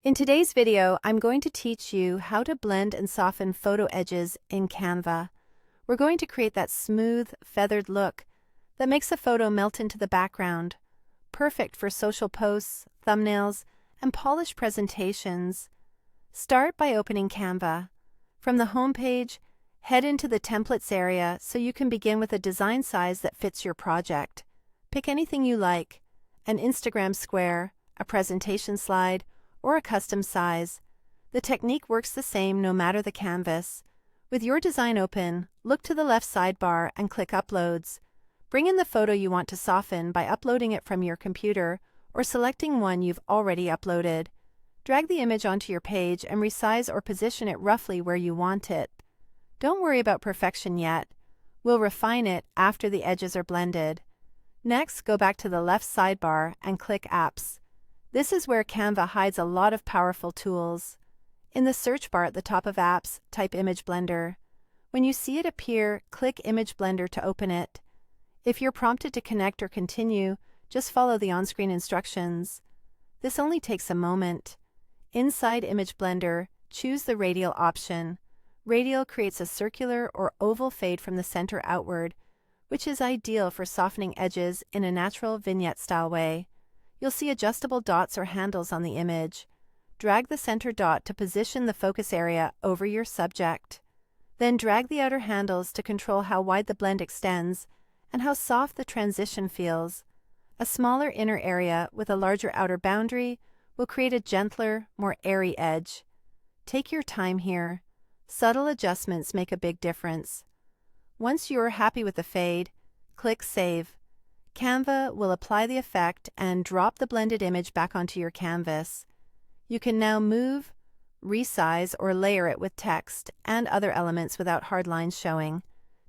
In today's video, I'm going to teach you how to blend and soften photo edges in Canva. We're going to create that smooth, feathered look that makes a photo melt into the background, perfect for social posts, thumbnails, and polished presentations. Start by opening Canva. From the home page, head into the Templates area so you can begin with a design size that fits your project. Pick anything you like, an Instagram square, a presentation slide, or a custom size. The technique works the same no matter the canvas. With your design open, look to the left sidebar and click Uploads. Bring in the photo you want to soften by uploading it from your computer or selecting one you've already uploaded. Drag the image onto your page and resize or position it roughly where you want it. Don't worry about perfection yet. We'll refine it after the edges are blended. Next, go back to the left sidebar and click Apps. This is where Canva hides a lot of powerful tools. In the search bar at the top of Apps, type Image Blender. When you see it appear, click Image Blender to open it. If you're prompted to connect or continue, just follow the on-screen instructions. This only takes a moment. Inside Image Blender, choose the Radial option. Radial creates a circular or oval fade from the center outward, which is ideal for softening edges in a natural vignette-style way. You'll see adjustable dots or handles on the image. Drag the center dot to position the focus area over your subject. Then drag the outer handles to control how wide the blend extends and how soft the transition feels. A smaller inner area with a larger outer boundary will create a gentler, more airy edge. Take your time here. Subtle adjustments make a big difference. Once you're happy with the fade, click Save. Canva will apply the effect and drop the blended image back onto your canvas. You can now move, resize, or layer it with text and other elements without hard lines showing.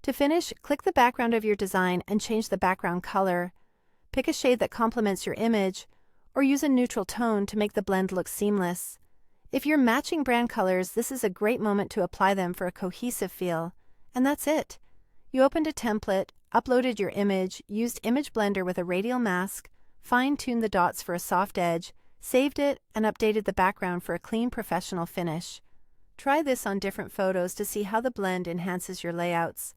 To finish, click the background of your design and change the background color. Pick a shade that complements your image, or use a neutral tone to make the blend look seamless. If you're matching brand colors, this is a great moment to apply them for a cohesive feel. And that's it. You opened a template, uploaded your image, used Image Blender with a radial mask, fine-tuned the dots for a soft edge, saved it, and updated the background for a clean professional finish. Try this on different photos to see how the blend enhances your layouts.